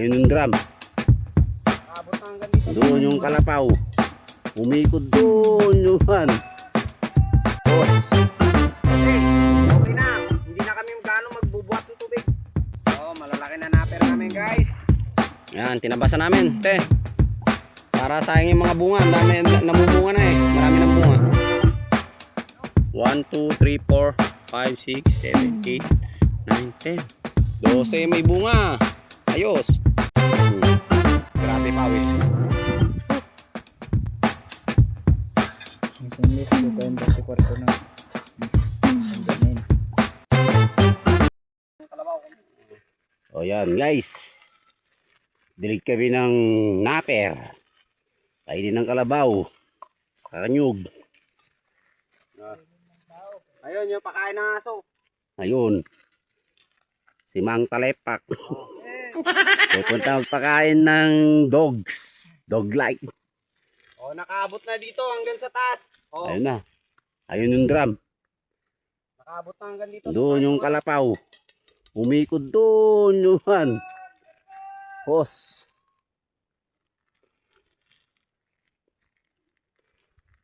Ayun yung drum. Abot na hanggang dito. Doon yung kalapaw. Umikot doon yung fan. Boss. Okay na. Hindi na kami gaano magbubuhat ng tubig. Oh, malalaki na napper namin, guys. Yan, tinabasa namin. Te. Para sayang yung mga bunga. Ang dami namumunga na eh. Marami ng bunga. 1, 2, 3, 4, 5, 6, 7, 8, 9, 10. 12 may bunga. Ayos. Grabe pawis. O yan guys. Dilig kami ng napper. Kainin ng kalabaw. Sa kanyog. Ayun, yung pakain ng aso. Ayun. Si Mang Talepak. Pupunta magpakain ng dogs. Dog like. Oh, nakaabot na dito hanggang sa taas. Oh, Ayun na. Ayun yung drum. nakaabot na hanggang dito. Doon yung kalapaw. Umikot doon yung fan. Hos.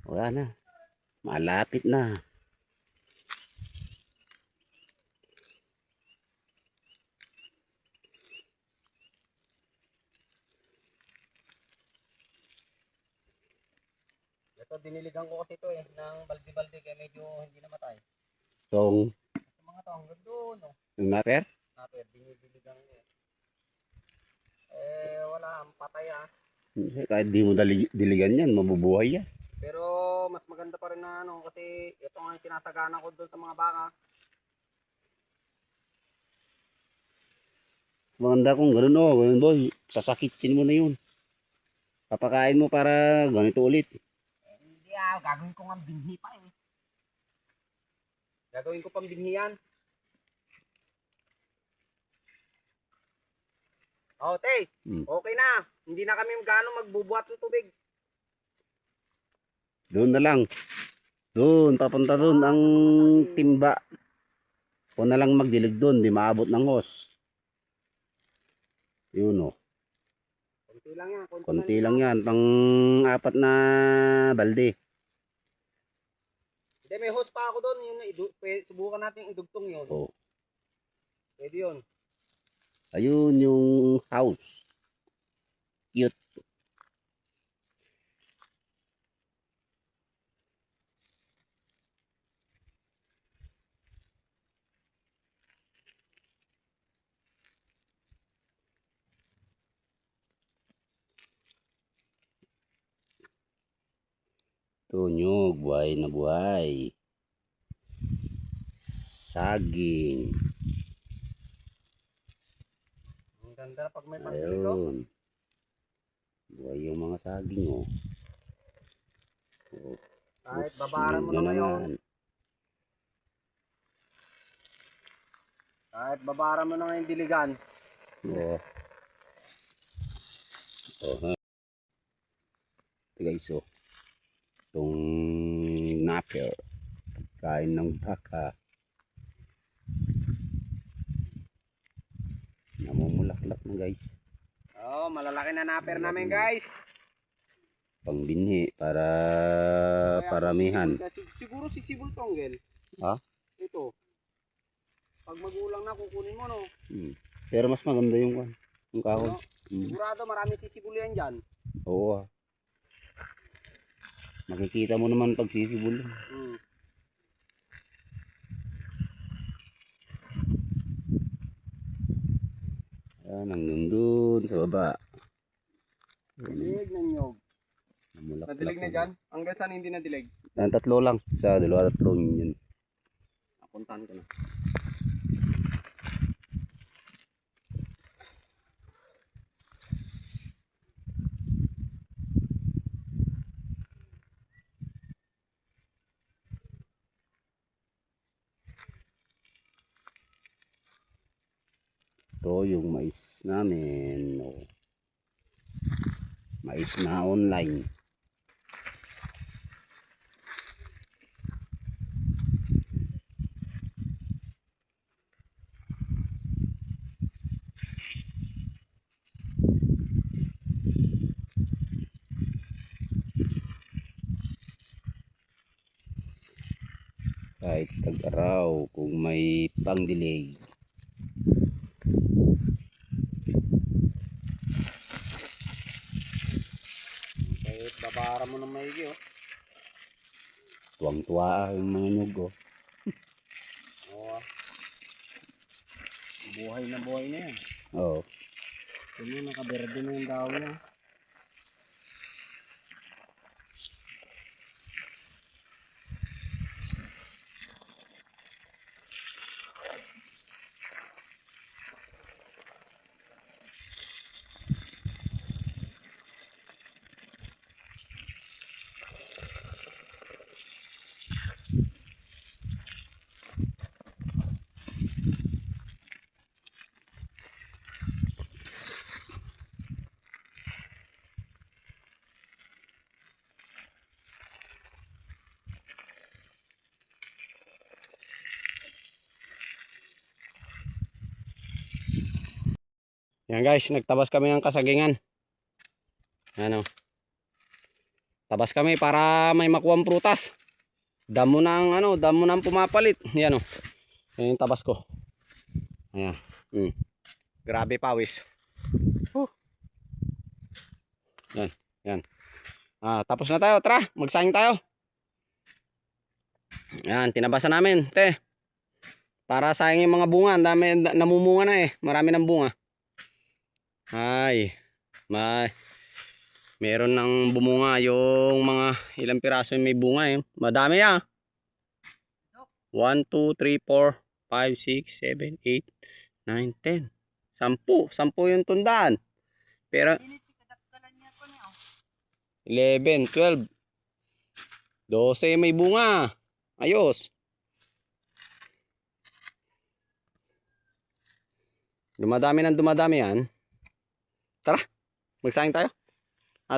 Wala na. Malapit na. Ito, diniligan ko kasi ito eh, ng balde-balde kaya medyo hindi namatay. So, Yung mga to, hanggang doon, oh. yung napper. Napper, diniligan ko. Eh, wala, ang patay ah. Kahit di mo diligan yan, mabubuhay yan. Pero mas maganda pa rin na ano, kasi ito nga yung sinasagana ko doon sa mga baka. Maganda kung ganun o, ganun boy. Sasakitin mo na yun. Papakain mo para ganito ulit. Hindi ah, gagawin ko nga binhi pa eh. Gagawin ko pang binhi yan. Oh, te, okay na. Hindi na kami gaano magbubuhat ng tubig. Doon na lang. Doon, papunta doon ang timba. O na lang magdilig doon, di maabot ng hose. Yun o. Konti lang yan. Konti lang yan, pang 4 na balde. Hindi, may hose pa ako doon. Subukan natin idugtong yun. O. Pwede yun. Ayun yung house. Cute. Ito nyug, buhay na buhay. Saging. Ang ganda pag may pagdilig. Ayun. Buhay yung mga saging oh. Oh. Kahit babaran mo Yun na ngayon. naman. Kahit babaran mo na ngayon diligan. Oh. Oh, ha. Ito guys oh. Itong napper. Kain ng baka. Namumulaklak na guys. Oh, malalaki na napper namin guys. Pangbinhi para paramihan. Siguro sisibol tonggel. Ha? Ito. Pag magulang na kukunin mo no. Pero mas maganda yung kahon. Ano? Sigurado marami sisibol yan dyan. Oo ah. Makikita mo naman pag sisibol. Ayan, hanggang dun sa baba. Dilig na nyog. Namulaklak Nadilig na dyan? Hanggang saan hindi nadilig? Yan, 3 lang. Sa 2, 3 yun. Napuntahan ko na. Ito yung mais namin. Oh. Mais na online. kahit tag-araw kung may pang-delay. Kahit babara mo ng maigi, oh. Tuwang-tuwa yung mga nyug, oh. Oh, buhay na yan. Oo. Ito nakaberde na yung daw niya. Yan guys, nagtabas kami ng kasagingan. Ano? Tabas kami para may makuwang prutas. Damo ng pumapalit. Yan, oh. Yan yung tabas ko. Ayan. Grabe pawis. Yan. Tapos na tayo. Tara, magsayang tayo. Yan, tinabasan namin, te. Para sayang yung mga bunga. Ang dami, namumunga na eh. Marami ng bunga. Meron nang bumunga yung mga ilang piraso yung may bunga eh. Madami yan. 1, 2, 3, 4, 5, 6, 7, 8, 9, 10. 10 yung tundaan. Pero 11, 12, 12 may bunga. Ayos. Dumadami yan. Tara, magsayang tayo.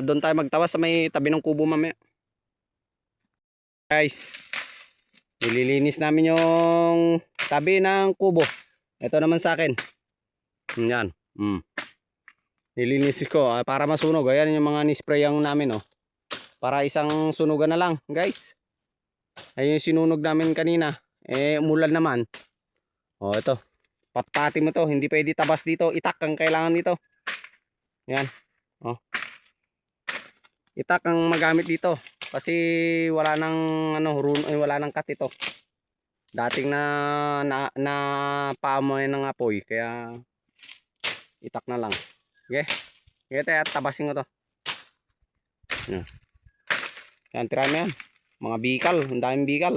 Doon tayo magtawas sa may tabi ng kubo mamaya. Guys, nililinis namin yung tabi ng kubo. Ito naman sa akin. Yan. Nililinis ko para masunog. Ayan yung mga nisprayang namin, oh. Para isang sunugan na lang, guys. Ayun yung sinunog namin kanina. Umulan naman. Ito. Patpati mo to. Hindi pwede tabas dito. Itak ang kailangan dito. Yan. Itak ang magamit dito kasi wala nang wala nang cut ito. Dating na paamoy ng apoy kaya itak na lang. Okay? Kaya tayo tabasin ko to. Yan, tira mo yan. Mga bikal, ang daming bikal.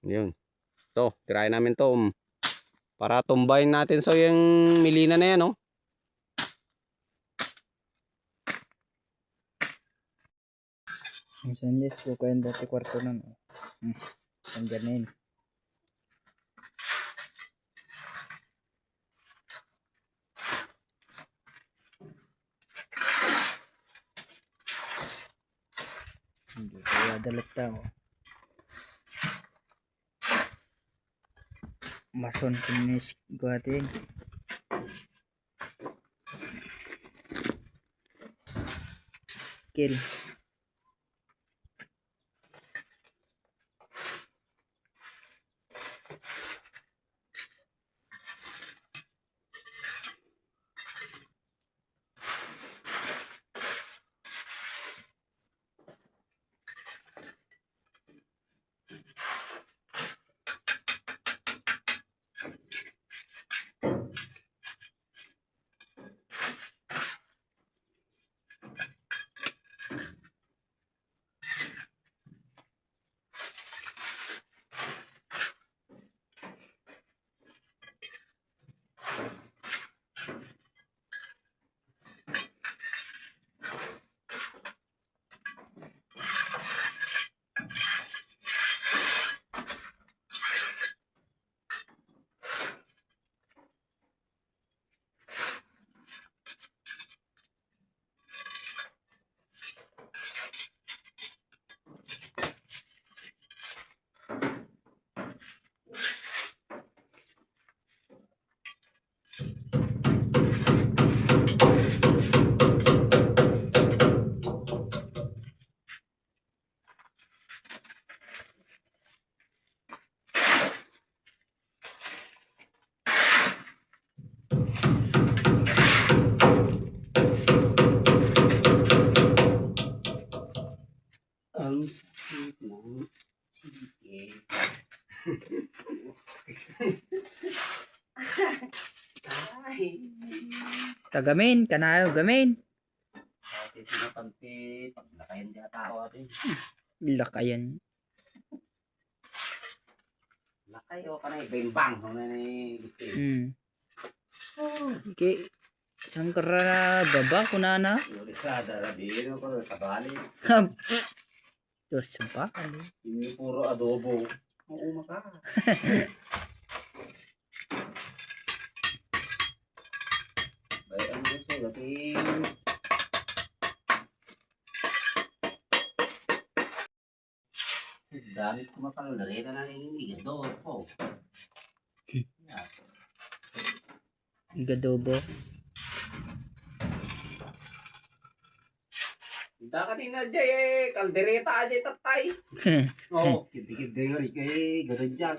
Yun. To, tirahin namin to. Para tumbayin natin so yung milina na yan, oh. Minsan yes, buka yung dati kwarto nun. Nandiyan na yun. Hindi kaya dalat tao. Mason finish guatin. Kill. Sige. Ay. Tagamin, kanayo gamin. Ate sinapanti. Paglakayan di ata ako ate. Lakayan. Lakay o kanay. Bang-bang. Kung na ni gusto yun. Okay. Saan ka na baba kunana? Yung isa, darabin ko sa bali. Diyos ba? Hindi puro adobo. Oo, maka. Bayan mo ito, gating. Dami kumakal na rin na naninigan doon po. Gadobo. Hindi ka din na dyan eh. Kaldereta dyan tatay. Oo, kibigid din nga rin kay ganun dyan.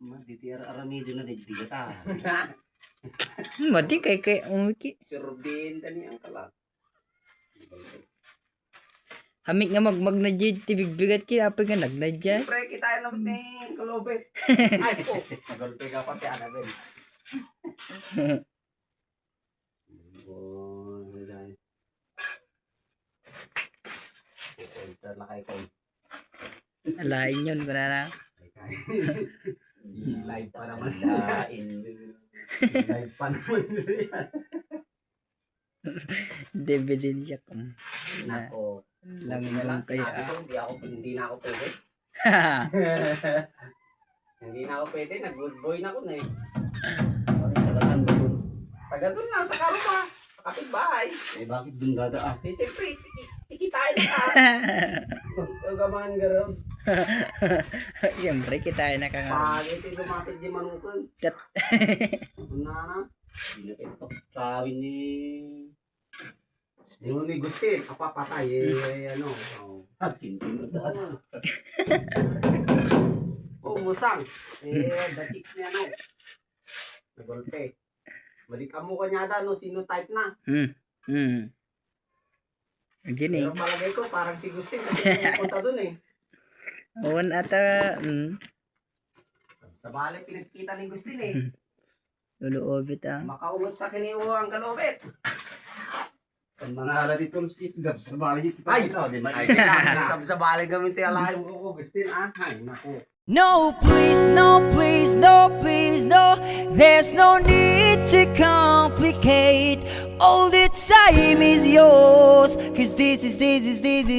Matitira aramido na nagdigata. Mati kay umiki. Sirbin tani ang kalat. Hamik nga magmag na jid tibigbigat ki apay nga nagnadya. Siyempre, kita yung naman ni Kalobet. Ay po. Nagulpe ka pati Annabel. Oh, yan. Ito na kayo ko. Alain yun kunana. Live pa naman. Lain. Live pa naman. Debedin siya kum. Nako. Lang Hindi lang kaya. Hindi na ako pwede. Hindi na ako pwede. Nag-good boy na ako na eh. Tagasan ba dun? Taga doon lang sa Karuma. Kapit-bahay. Eh bakit dun dadaan? Eh, siyempre, tikitain na ka. Gamahan ka rin. Siyempre kita na ka nga. Pag ito lumapit di manukan. Kat. Na na. Hindi na ito. Sabi ni... Yung ni Gustin, kapapatay eh, ano. Hindi na dadaan. Oh, musang. Eh, the chicks niya, no. Nagolpe. Balik mo kanya da, no, sino type na. Diyan eh. Pero palagay ko, parang si Gustin kasi pumunta dun eh. Awan ata. Sa balik, pinagkita ni Gustin eh. Luluobit ah. Makaungot sa kiniwo ang Kalobet. Ang mga ala dito, sa bali dito. Ay! Di ba? Ay, kailangan sa balik gawin tayo alahin ko, Gustin ah. Ay, naku. No, please, no, please, no, please, no. There's no need to complicate. All the time is yours. Cause this is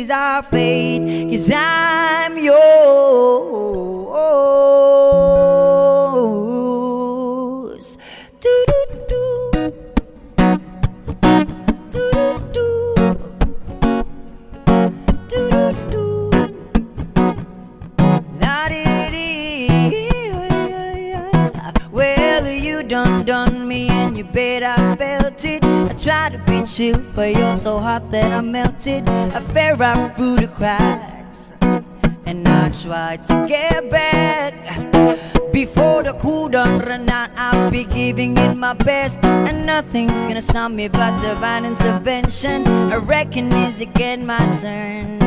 our fate. Cause I'm yours. Do-do-do. Do-do-do. Do-do-do. Well, you done me and you bet I felt it. I tried to be chill, but you're so hot that I melted. I fell right through the cracks, and I tried to get back. Before the cool done run out, I'll be giving it my best, and nothing's gonna stop me but divine intervention. I reckon it's again my turn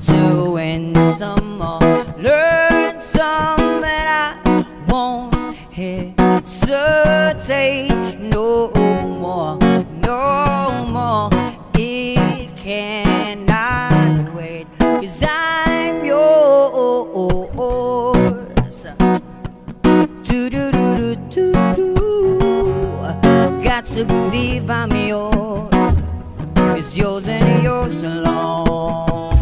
to win some more, learn some, but I won't hesitate no more, no more. It cannot wait, 'cause I'm yours. Do-do-do-do-do-do. Got to believe I'm yours. It's yours and yours alone.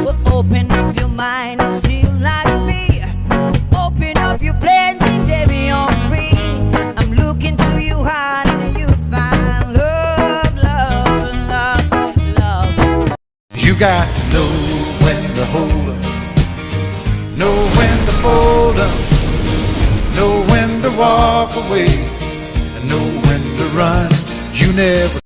Well, open up your mind and see like me. Open up your plans and let me on free. I'm looking to you hard and you find love, love, love, love. You got to know when to hold up, know when to fold up, know when to walk away, and know when to run. You never